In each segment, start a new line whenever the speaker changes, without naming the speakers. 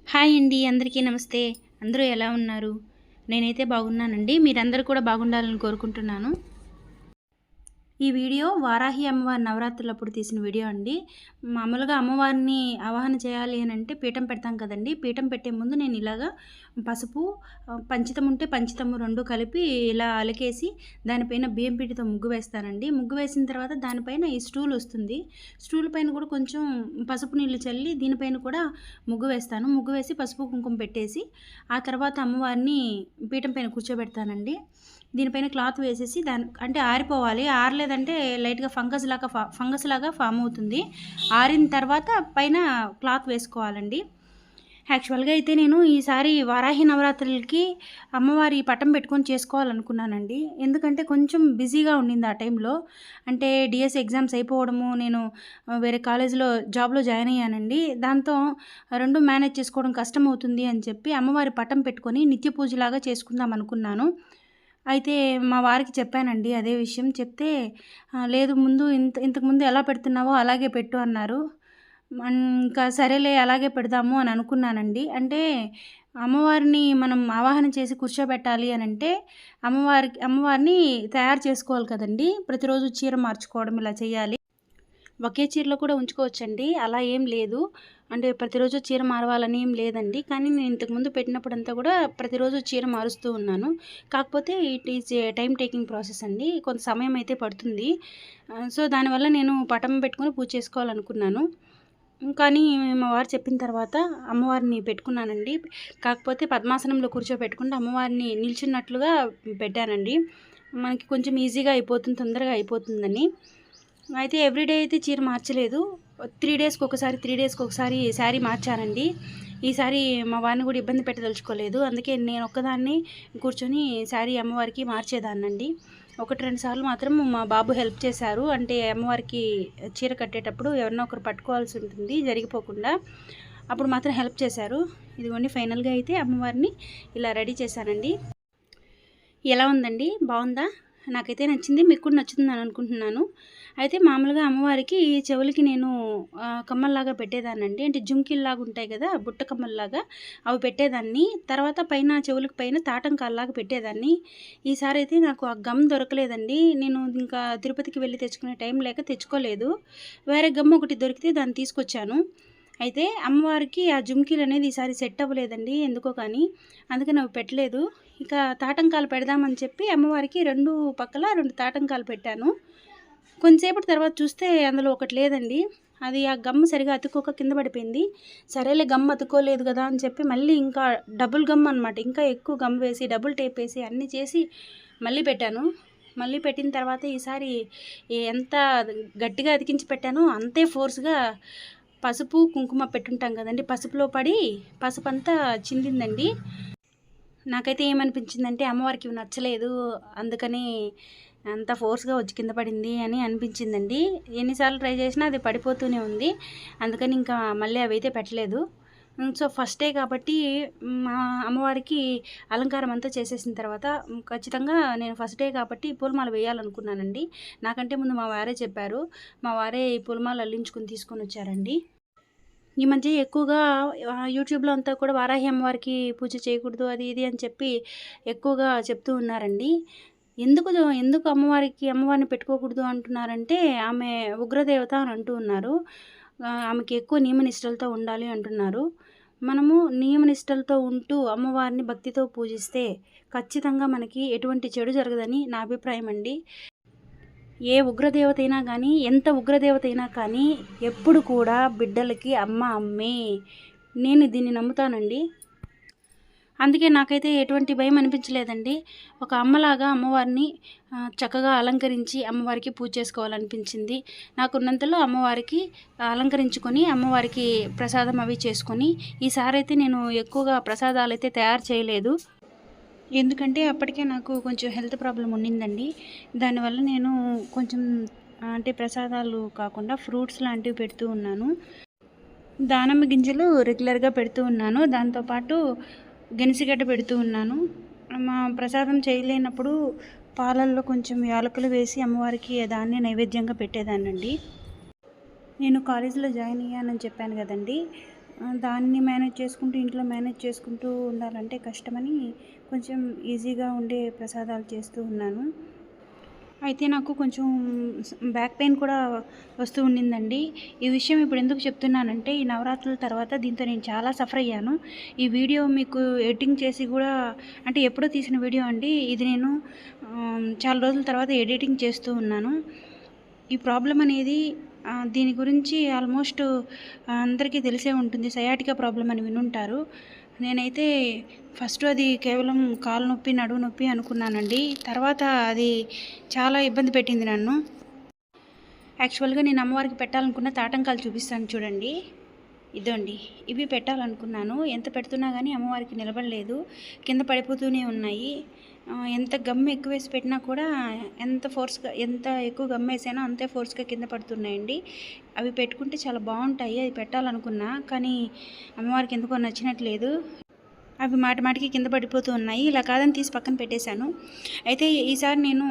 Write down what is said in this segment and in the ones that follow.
Hi అండి, అందరికీ నమస్తే. అందరూ ఎలా ఉన్నారు? నేనైతే బాగున్నానండి. మీరందరూ కూడా బాగుండాలని కోరుకుంటున్నాను. ఈ వీడియో వారాహి అమ్మవారి నవరాత్రులప్పుడు తీసిన వీడియో అండి. మామూలుగా అమ్మవారిని ఆవాహన చేయాలి అని అంటే పీఠం పెడతాం కదండీ! పీఠం పెట్టే ముందు నేను ఇలాగా పసుపు, పంచితం ఉంటే పంచితము 2 కలిపి ఇలా అలికేసి దానిపైన బియ్యం పిండితో ముగ్గు వేస్తానండి. ముగ్గు వేసిన తర్వాత దానిపైన ఈ స్టూల్ వస్తుంది. స్టూల్ పైన కూడా కొంచెం పసుపు నీళ్లు చల్లి దీనిపైన కూడా ముగ్గు వేస్తాను. ముగ్గు వేసి పసుపు, కుంకుమ పెట్టేసి ఆ తర్వాత అమ్మవారిని పీఠం పైన కూర్చోబెడతానండి. దీనిపైన క్లాత్ వేసేసి అంటే ఆరిపోవాలి. ఆరలేదంటే లైట్‌గా ఫంగస్ లాగా ఫామ్ అవుతుంది. ఆరిన తర్వాత పైన క్లాత్ వేసుకోవాలండి. యాక్చువల్‌గా అయితే నేను ఈసారి వారాహి నవరాత్రులకి అమ్మవారి పటం పెట్టుకొని చేసుకోవాలనుకున్నానండి. ఎందుకంటే కొంచెం బిజీగా ఉండింది ఆ టైంలో. అంటే డీఎస్సీ ఎగ్జామ్స్ అయిపోవడము, నేను వేరే కాలేజ్‌లో జాబ్‌లో జాయిన్ అయ్యానండి. దాంతో 2 మేనేజ్ చేసుకోవడం కష్టమవుతుంది అని చెప్పి అమ్మవారి పటం పెట్టుకొని నిత్య పూజలాగా చేసుకుందాం అనుకున్నాను. అయితే మా వారికి చెప్పానండి అదే విషయం. చెప్తే లేదు, ముందు ఇంతకుముందు ఎలా పెడుతున్నావో అలాగే పెట్టు అన్నారు. ఇంకా సరేలే అలాగే పెడదాము అని అనుకున్నానండి. అంటే అమ్మవారిని మనం ఆవాహన చేసి కూర్చోబెట్టాలి అనంటే అమ్మవారిని తయారు చేసుకోవాలి కదండీ! ప్రతిరోజు చీర మార్చుకోవడం ఇలా చేయాలి. ఒకే చీరలో కూడా ఉంచుకోవచ్చండి. అలా ఏం లేదు. అంటే ప్రతిరోజు చీర మారవాలని ఏం లేదండి. కానీ నేను ఇంతకుముందు పెట్టినప్పుడంతా కూడా ప్రతిరోజు చీర మారుస్తూ ఉన్నాను. కాకపోతే it is a time taking process అండి. కొంత సమయం అయితే పడుతుంది. సో, దానివల్ల నేను పటం పెట్టుకొని పూజ చేసుకోవాలనుకున్నాను. కానీ మా వారు చెప్పిన తర్వాత అమ్మవారిని పెట్టుకున్నానండి. కాకపోతే పద్మాసనంలో కూర్చోబెట్టకుండా అమ్మవారిని నిల్చున్నట్లుగా పెట్టానండి. మనకి కొంచెం ఈజీగా అయిపోతుంది, తొందరగా అయిపోతుందని. అయితే ఎవ్రీడే అయితే చీర మార్చలేదు. 3 డేస్‌కి ఒకసారి శారీ మార్చానండి. ఈసారి మా వారిని కూడా ఇబ్బంది పెట్టదలుచుకోలేదు. అందుకే నేను ఒక్కదాన్ని కూర్చొని శారీ అమ్మవారికి మార్చేదాన్నండి. 1, 2 సార్లు మాత్రం మా బాబు హెల్ప్ చేశారు. అంటే అమ్మవారికి చీర కట్టేటప్పుడు ఎవరినో ఒకరు పట్టుకోవాల్సి ఉంటుంది జరిగిపోకుండా. అప్పుడు మాత్రం హెల్ప్ చేశారు. ఇదిగోండి, ఫైనల్‌గా అయితే అమ్మవారిని ఇలా రెడీ చేశానండి. ఎలా ఉందండి? బావుందా? నాకైతే నచ్చింది. మీకు కూడా నచ్చుతుందని అనుకుంటున్నాను. అయితే మామూలుగా అమ్మవారికి చెవులకి నేను కమ్మల్లాగా పెట్టేదాన్నండి. అంటే జుంకీల్లాగా ఉంటాయి కదా, బుట్ట కమ్మల్లాగా అవి పెట్టేదాన్ని. తర్వాత పైన చెవులకి పైన తాటంకాల్లాగా పెట్టేదాన్ని. ఈసారి అయితే నాకు ఆ గమ్ దొరకలేదండి. నేను ఇంకా తిరుపతికి వెళ్ళి తెచ్చుకునే టైం లేక తెచ్చుకోలేదు. వేరే గమ్ ఒకటి దొరికితే దాన్ని తీసుకొచ్చాను. అయితే అమ్మవారికి ఆ జుంకీలు అనేది ఈసారి సెట్ అవ్వలేదండి ఎందుకో కానీ. అందుకని అవి పెట్టలేదు. ఇక తాటంకాలు పెడదామని చెప్పి అమ్మవారికి 2 పక్కల 2 తాటంకాలు పెట్టాను. కొంతసేపటి తర్వాత చూస్తే అందులో ఒకటి లేదండి. అది ఆ గమ్ సరిగా అతుక్కోక కింద పడిపోయింది. సరేలే, గమ్ అతుక్కోలేదు కదా అని చెప్పి మళ్ళీ ఇంకా డబుల్ గమ్ అనమాట. ఇంకా ఎక్కువ గమ్ వేసి డబుల్ టేప్ వేసి అన్నీ చేసి మళ్ళీ పెట్టాను. మళ్ళీ పెట్టిన తర్వాత ఈసారి ఎంత గట్టిగా అతికించి పెట్టానో అంతే ఫోర్స్గా పసుపు, కుంకుమ పెట్టుంటాం కదండి, పసుపులో పడి పసుపంతా చిందిందండి. నాకైతే ఏమనిపించిందంటే అమ్మవారికి ఇవి నచ్చలేదు, అందుకని అంత ఫోర్స్గా వచ్చి కింద పడింది అని అనిపించిందండి. ఎన్నిసార్లు ట్రై చేసినా అది పడిపోతూనే ఉంది. అందుకని ఇంకా మళ్ళీ అవి అయితే పెట్టలేదు. సో, ఫస్ట్ డే కాబట్టి మా అమ్మవారికి అలంకారం అంతా చేసేసిన తర్వాత ఖచ్చితంగా నేను ఫస్ట్ డే కాబట్టి పూలమాల వేయాలనుకున్నానండి. నాకంటే ముందు మా వారే చెప్పారు. మా వారే ఈ పూలమాల అల్లించుకుని తీసుకొని వచ్చారండి. ఈ మధ్య ఎక్కువగా యూట్యూబ్‌లో అంతా కూడా వారాహి అమ్మవారికి పూజ చేయకూడదు అది ఇది అని చెప్పి ఎక్కువగా చెప్తూ ఉన్నారండి. ఎందుకు అమ్మవారిని పెట్టుకోకూడదు అంటున్నారంటే, ఆమె ఉగ్రదేవత అని అంటూ ఉన్నారు. ఆమెకి ఎక్కువ నియమనిష్టలతో ఉండాలి అంటున్నారు. మనము నియమనిష్టలతో ఉంటూ అమ్మవారిని భక్తితో పూజిస్తే ఖచ్చితంగా మనకి ఎటువంటి చెడు జరగదని నా అభిప్రాయం అండి. ఏ ఉగ్రదేవత అయినా కానీ, ఎంత ఉగ్రదేవత అయినా కానీ ఎప్పుడు కూడా బిడ్డలకి అమ్మ అమ్మే. నేను దీన్ని నమ్ముతానండి. అందుకే నాకైతే ఎటువంటి భయం అనిపించలేదండి. ఒక అమ్మలాగా అమ్మవారిని చక్కగా అలంకరించి అమ్మవారికి పూజ చేసుకోవాలనిపించింది. నాకున్నంతలో అమ్మవారికి అలంకరించుకొని అమ్మవారికి ప్రసాదం అవి చేసుకొని, ఈసారైతే నేను ఎక్కువగా ప్రసాదాలైతే తయారు చేయలేదు. ఎందుకంటే అప్పటికే నాకు కొంచెం హెల్త్ ప్రాబ్లం ఉండిందండి. దానివల్ల నేను కొంచెం అంటే ప్రసాదాలు కాకుండా ఫ్రూట్స్ లాంటివి పెడుతూ ఉన్నాను. దానిమ్మ గింజలు రెగ్యులర్గా పెడుతూ ఉన్నాను. దాంతోపాటు గెనిసిగడ్డ పెడుతూ ఉన్నాను. మా ప్రసాదం చేయలేనప్పుడు పాలల్లో కొంచెం యాలకులు వేసి అమ్మవారికి దాన్ని నైవేద్యంగా పెట్టేదాన్నండి. నేను కాలేజీలో జాయిన్ అయ్యానని చెప్పాను కదండి. దాన్ని మేనేజ్ చేసుకుంటూ ఇంట్లో మేనేజ్ చేసుకుంటూ ఉండాలంటే కష్టమని కొంచెం ఈజీగా ఉండే ప్రసాదాలు చేస్తూ ఉన్నాను. అయితే నాకు కొంచెం బ్యాక్ పెయిన్ కూడా వస్తూ ఉండిందండి. ఈ విషయం ఇప్పుడు ఎందుకు చెప్తున్నానంటే ఈ నవరాత్రుల తర్వాత దీంతో నేను చాలా సఫర్ అయ్యాను. ఈ వీడియో మీకు ఎడిటింగ్ చేసి కూడా అంటే ఎప్పుడో తీసిన వీడియో అండి. ఇది నేను చాలా రోజుల తర్వాత ఎడిటింగ్ చేస్తూ ఉన్నాను. ఈ ప్రాబ్లం అనేది దీని గురించి ఆల్మోస్ట్ అందరికీ తెలిసే ఉంటుంది. సయాటికా ప్రాబ్లం అని వినుంటారు. నేనైతే ఫస్ట్ అది కేవలం కాలు నొప్పి, నడుము నొప్పి అనుకున్నానండి. తర్వాత అది చాలా ఇబ్బంది పెట్టింది నన్ను. యాక్చువల్గా నేను అమ్మవారికి పెట్టాలనుకున్న తాటంకాలు చూపిస్తాను చూడండి. ఇదండి, ఇవి పెట్టాలనుకున్నాను. ఎంత పెడుతున్నా కానీ అమ్మవారికి నిలబడలేదు, కింద పడిపోతూనే ఉన్నాయి. ఎంత గమ్ ఎక్కువ వేసి పెట్టినా కూడా ఎంత ఎక్కువ గమ్ వేసానో అంతే ఫోర్స్గా కింద పడుతున్నాయండి. అవి పెట్టుకుంటే చాలా బాగుంటాయి, అది పెట్టాలనుకున్నా కానీ అమ్మవారికి ఎందుకో నచ్చినట్లేదు. అవి మాటికి కింద పడిపోతూ ఉన్నాయి. ఇలా కాదని తీసి పక్కన పెట్టేశాను. అయితే ఈసారి నేను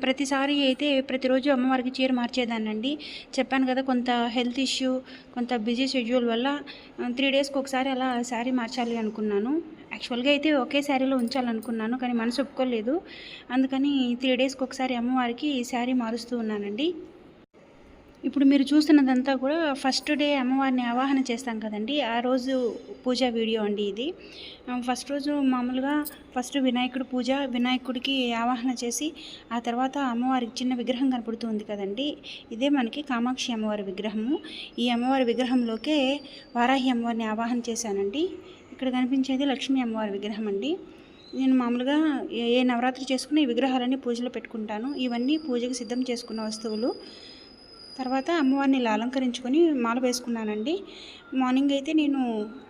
ప్రతిసారి అయితే ప్రతిరోజు అమ్మవారికి చీర మార్చేదానండి. చెప్పాను కదా, కొంత హెల్త్ ఇష్యూ, కొంత బిజీ షెడ్యూల్ వల్ల 3 డేస్కి ఒకసారి అలా శారీ మార్చాలి అనుకున్నాను. యాక్చువల్గా అయితే ఒకే శారీలో ఉంచాలనుకున్నాను కానీ మనసు ఒప్పుకోలేదు. అందుకని 3 డేస్కి ఒకసారి అమ్మవారికి శారీ మారుస్తూ ఉన్నానండి. ఇప్పుడు మీరు చూస్తున్నదంతా కూడా ఫస్ట్ డే అమ్మవారిని ఆవాహన చేస్తాం కదండి, ఆ రోజు పూజా వీడియో అండి ఇది. ఫస్ట్ రోజు మామూలుగా ఫస్ట్ వినాయకుడికి ఆవాహన చేసి ఆ తర్వాత అమ్మవారికి చిన్న విగ్రహం కనపడుతుంది కదండి, ఇదే మనకి కామాక్షి అమ్మవారి విగ్రహము. ఈ అమ్మవారి విగ్రహంలోకే వారాహి అమ్మవారిని ఆవాహన చేశానండి. ఇక్కడ కనిపించేది లక్ష్మీ అమ్మవారి విగ్రహం అండి. నేను మామూలుగా ఏ నవరాత్రి చేసుకున్న ఈ విగ్రహాలన్నీ పూజలో పెట్టుకుంటాను. ఇవన్నీ పూజకి సిద్ధం చేసుకున్న వస్తువులు. తర్వాత అమ్మవారిని ఇలా అలంకరించుకొని మాల వేసుకున్నానండి. మార్నింగ్ అయితే నేను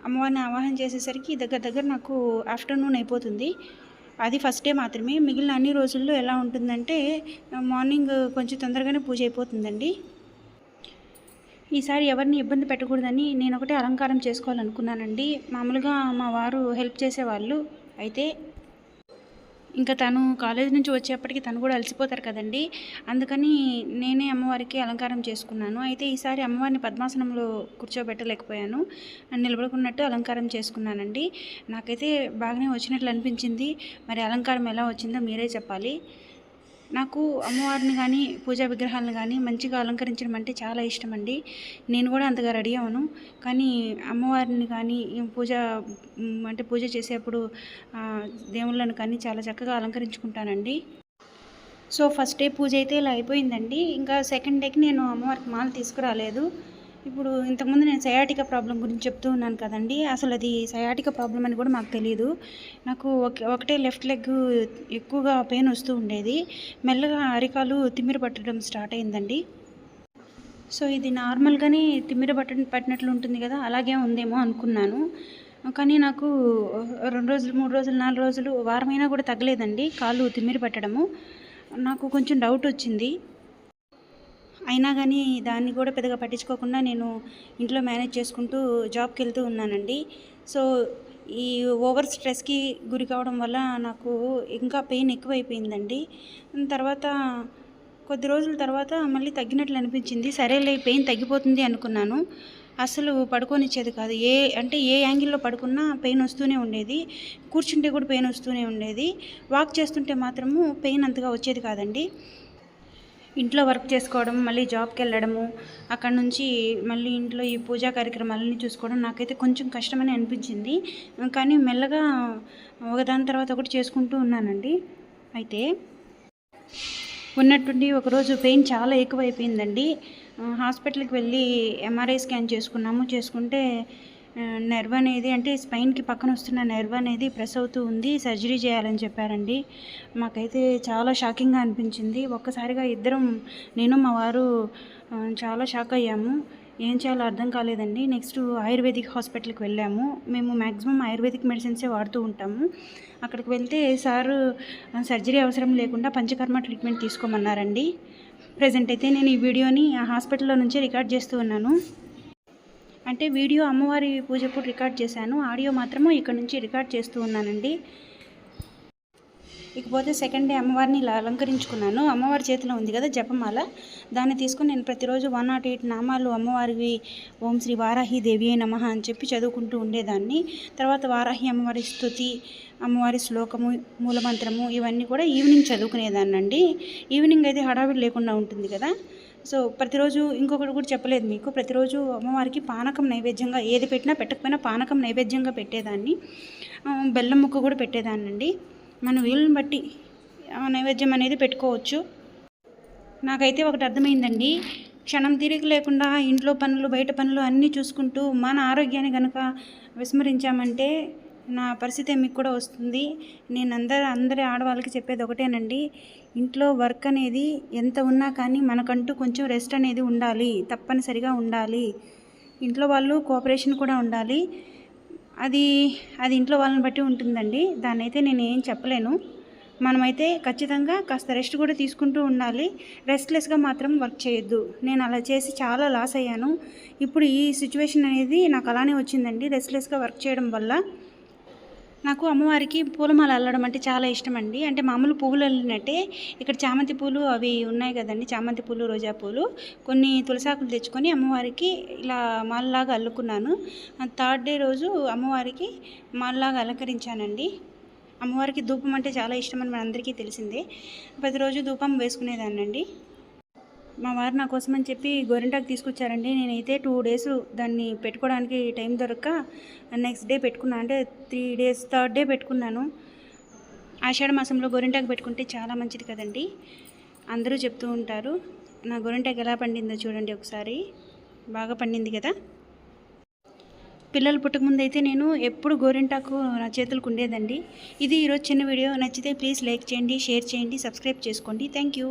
అమ్మవారిని ఆవాహన చేసేసరికి దగ్గర నాకు ఆఫ్టర్నూన్ అయిపోతుంది. అది ఫస్ట్ డే మాత్రమే. మిగిలిన అన్ని రోజుల్లో ఎలా ఉంటుందంటే మార్నింగ్ కొంచెం తొందరగానే పూజ అయిపోతుందండి. ఈసారి ఎవరిని ఇబ్బంది పెట్టకూడదని నేను ఒకటే అలంకారం చేసుకోవాలనుకున్నానండి. మామూలుగా మా వారు హెల్ప్ చేసేవాళ్ళు. అయితే ఇంకా తను కాలేజ్ నుంచి వచ్చేప్పటికి తను కూడా అలసిపోతారు కదండి, అందుకని నేనే అమ్మవారికి అలంకారం చేసుకున్నాను. అయితే ఈసారి అమ్మవారిని పద్మాసనంలో కూర్చోబెట్టలేకపోయాను, నిలబడుకున్నట్టు అలంకారం చేసుకున్నానండి. నాకైతే బాగానే వచ్చినట్లు అనిపించింది. మరి అలంకారం ఎలా వచ్చిందో మీరే చెప్పాలి. నాకు అమ్మవారిని కానీ పూజా విగ్రహాలను కానీ మంచిగా అలంకరించడం అంటే చాలా ఇష్టం అండి. నేను కూడా అంతగా రెడీ అవ్వను, కానీ అమ్మవారిని కానీ పూజ చేసేప్పుడు దేవుళ్ళను కానీ చాలా చక్కగా అలంకరించుకుంటానండి. సో ఫస్ట్ డే పూజ అయితే ఇలా అయిపోయిందండి. ఇంకా సెకండ్ డేకి నేను అమ్మవారికి మాల తీసుకురాలేదు. ఇప్పుడు ఇంతకుముందు నేను సయాటికా ప్రాబ్లం గురించి చెప్తూ ఉన్నాను కదండి, అసలు అది సయాటికా ప్రాబ్లం అని కూడా మాకు తెలియదు. నాకు ఒకటే లెఫ్ట్ లెగ్ ఎక్కువగా పెయిన్ వస్తూ ఉండేది. మెల్లగా అరికాలు తిమ్మిరి పట్టడం స్టార్ట్ అయిందండి. సో ఇది నార్మల్గానే తిమ్మిరి పట్టినట్లు ఉంటుంది కదా, అలాగే ఉందేమో అనుకున్నాను. కానీ నాకు 2 రోజులు 3 రోజులు 4 రోజులు వారమైనా కూడా తగ్గలేదండి కాళ్ళు తిమ్మిరి పట్టడము. నాకు కొంచెం డౌట్ వచ్చింది. అయినా కానీ దాన్ని కూడా పెద్దగా పట్టించుకోకుండా నేను ఇంట్లో మేనేజ్ చేసుకుంటూ జాబ్కి వెళ్తూ ఉన్నానండి. సో ఈ ఓవర్ స్ట్రెస్కి గురి కావడం వల్ల నాకు ఇంకా పెయిన్ ఎక్కువైపోయిందండి. తర్వాత కొద్ది రోజుల తర్వాత మళ్ళీ తగ్గినట్లు అనిపించింది. సరేలే పెయిన్ తగ్గిపోతుంది అనుకున్నాను. అసలు పడుకోనిచ్చేది కాదు. ఏ యాంగిల్లో పడుకున్నా పెయిన్ వస్తూనే ఉండేది. కూర్చుంటే కూడా పెయిన్ వస్తూనే ఉండేది. వాక్ చేస్తుంటే మాత్రము పెయిన్ అంతగా వచ్చేది కాదండి. ఇంట్లో వర్క్ చేసుకోవడం, మళ్ళీ జాబ్కి వెళ్ళడము, అక్కడ నుంచి మళ్ళీ ఇంట్లో ఈ పూజా కార్యక్రమాలన్నీ చూసుకోవడం నాకైతే కొంచెం కష్టమని అనిపించింది. కానీ మెల్లగా ఒకదాని తర్వాత ఒకటి చేసుకుంటూ ఉన్నానండి. అయితే ఉన్నట్టుండి ఒకరోజు పెయిన్ చాలా ఎక్కువైపోయిందండి. హాస్పిటల్కి వెళ్ళి MRI స్కాన్ చేసుకుంటే నెర్వ్ అనేది అంటే స్పైన్కి పక్కన వస్తున్న నెర్వ్ అనేది ప్రెస్ అవుతూ ఉంది, సర్జరీ చేయాలని చెప్పారండి. మాకైతే చాలా షాకింగ్గా అనిపించింది. ఒక్కసారిగా నేను మా వారు చాలా షాక్ అయ్యాము. ఏం చేయాలో అర్థం కాలేదండి. నెక్స్ట్ ఆయుర్వేదిక్ హాస్పిటల్కి వెళ్ళాము. మేము మ్యాక్సిమం ఆయుర్వేదిక్ మెడిసిన్సే వాడుతూ ఉంటాము. అక్కడికి వెళ్తే సారు సర్జరీ అవసరం లేకుండా పంచకర్మ ట్రీట్మెంట్ తీసుకోమన్నారండి. ప్రజెంట్ అయితే నేను ఈ వీడియోని ఆ హాస్పిటల్లో నుంచే రికార్డ్ చేస్తూ ఉన్నాను. అంటే వీడియో అమ్మవారి పూజప్పుడు రికార్డ్ చేశాను, ఆడియో మాత్రము ఇక్కడ నుంచి రికార్డ్ చేస్తూ ఉన్నానండి. ఇకపోతే సెకండ్ డే అమ్మవారిని ఇలా అలంకరించుకున్నాను. అమ్మవారి చేతిలో ఉంది కదా జపమాల, దాన్ని తీసుకొని నేను ప్రతిరోజు 108 నామాలు అమ్మవారివి ఓం శ్రీ వారాహి దేవి నమః అని చెప్పి చదువుకుంటూ ఉండేదాన్ని. తర్వాత వారాహి అమ్మవారి స్తుతి, అమ్మవారి శ్లోకము, మూలమంత్రము ఇవన్నీ కూడా ఈవినింగ్ చదువుకునేదాన్నండి. ఈవినింగ్ అయితే హడావిడి లేకుండా ఉంటుంది కదా. సో ప్రతిరోజు ఇంకొకటి కూడా చెప్పలేదు మీకు, ప్రతిరోజు అమ్మవారికి పానకం నైవేద్యంగా ఏది పెట్టినా పెట్టకపోయినా పానకం నైవేద్యంగా పెట్టేదాన్ని. బెల్లం ముక్క కూడా పెట్టేదాన్నండి. మన వీలుని బట్టి నైవేద్యం అనేది పెట్టుకోవచ్చు. నాకైతే ఒకటి అర్థమైందండి, క్షణం తీరిక లేకుండా ఇంట్లో పనులు బయట పనులు అన్నీ చూసుకుంటూ మన ఆరోగ్యాన్ని కనుక విస్మరించామంటే నా పరిస్థితి మీకు కూడా వస్తుంది. నేను అందరి ఆడవాళ్ళకి చెప్పేది ఒకటేనండి, ఇంట్లో వర్క్ అనేది ఎంత ఉన్నా కానీ మనకంటూ కొంచెం రెస్ట్ అనేది ఉండాలి, తప్పనిసరిగా ఉండాలి. ఇంట్లో వాళ్ళు కోఆపరేషన్ కూడా ఉండాలి. అది ఇంట్లో వాళ్ళని బట్టి ఉంటుందండి. దాన్ని అయితే నేను ఏం చెప్పలేను. మనమైతే ఖచ్చితంగా కాస్త రెస్ట్ కూడా తీసుకుంటూ ఉండాలి. రెస్ట్లెస్గా మాత్రం వర్క్ చేయొద్దు. నేను అలా చేసి చాలా లాస్ అయ్యాను. ఇప్పుడు ఈ సిచ్యువేషన్ అనేది నాకు అలానే వచ్చిందండి. రెస్ట్లెస్గా వర్క్ చేయడం వల్ల నాకు అమ్మవారికి పూలమాల అల్లడం అంటే చాలా ఇష్టం అండి. అంటే మామూలు పువ్వులు అల్లినట్టే ఇక్కడ చామంతి పూలు అవి ఉన్నాయి కదండి, చామంతి పూలు, రోజా పూలు, కొన్ని తులసాకులు తెచ్చుకొని అమ్మవారికి ఇలా మాలలాగా అల్లుకున్నాను. థర్డ్ డే రోజు అమ్మవారికి మాలలాగా అలంకరించానండి. అమ్మవారికి ధూపం అంటే చాలా ఇష్టం అని మనందరికీ తెలిసిందే. ప్రతిరోజు ధూపం వేసుకునేదాన్నండి. మా వారు నా కోసం అని చెప్పి గోరింటాకు తీసుకొచ్చారండి. నేనైతే 2 days దాన్ని పెట్టుకోవడానికి టైం దొరక్క నెక్స్ట్ డే పెట్టుకున్నాను. అంటే 3 days, థర్డ్ డే పెట్టుకున్నాను. ఆషాఢ మాసంలో గోరింటాకు పెట్టుకుంటే చాలా మంచిది కదండి, అందరూ చెప్తూ ఉంటారు. నా గోరింటాకు ఎలా పండిందో చూడండి ఒకసారి, బాగా పండింది కదా. పిల్లలు పుట్టకముందు అయితే నేను ఎప్పుడు గోరింటాకు నా చేతులకు ఉండేదండి. ఇది ఈరోజు చిన్న వీడియో. నచ్చితే ప్లీజ్ లైక్ చేయండి, షేర్ చేయండి, సబ్స్క్రైబ్ చేసుకోండి. Thank you.